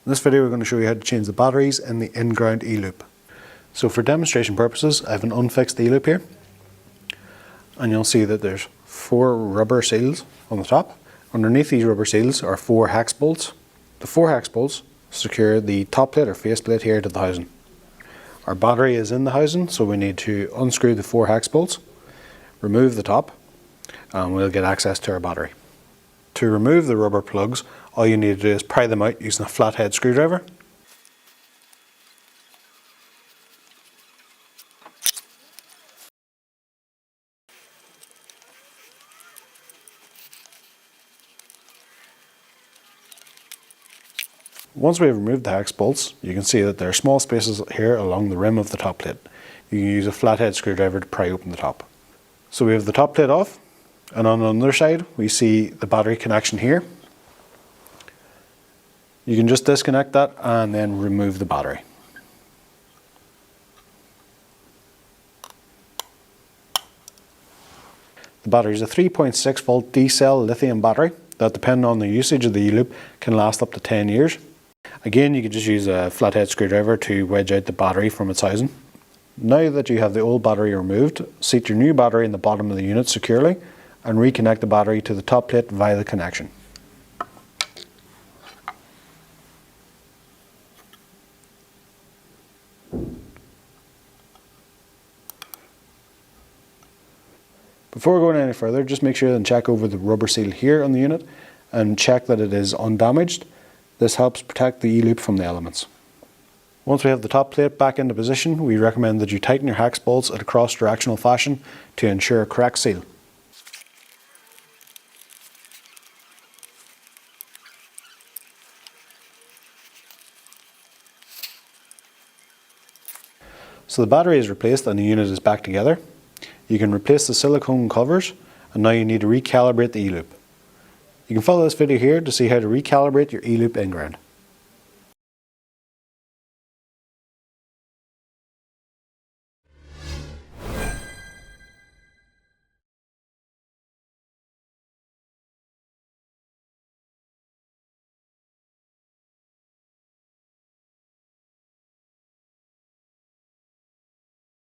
In this video we're going to show you how to change the batteries in the in-ground E-loop. So for demonstration purposes I have an unfixed E-loop here, and you'll see that there's 4 rubber seals on the top. Underneath these rubber seals are 4 hex bolts. The 4 hex bolts secure the top plate or face plate here to the housing. Our battery is in the housing, so we need to unscrew the 4 hex bolts, remove the top, and we'll get access to our battery. To remove the rubber plugs, all you need to do is pry them out using a flathead screwdriver. Once we have removed the hex bolts, you can see that there are small spaces here along the rim of the top plate. You can use a flathead screwdriver to pry open the top. So we have the top plate off, and on the other side we see the battery connection here. You can just disconnect that and then remove the battery. The battery is a 3.6 volt D-cell lithium battery that, depending on the usage of the E-loop, can last up to 10 years. Again, you can just use a flathead screwdriver to wedge out the battery from its housing. Now that you have the old battery removed, seat your new battery in the bottom of the unit securely and reconnect the battery to the top plate via the connection. Before going any further, just make sure and check over the rubber seal here on the unit and check that it is undamaged. This helps protect the E-loop from the elements. Once we have the top plate back into position, we recommend that you tighten your hex bolts at a cross-directional fashion to ensure a correct seal. So the battery is replaced and the unit is back together. You can replace the silicone covers, and now you need to recalibrate the E-loop. You can follow this video here to see how to recalibrate your E-loop in-ground.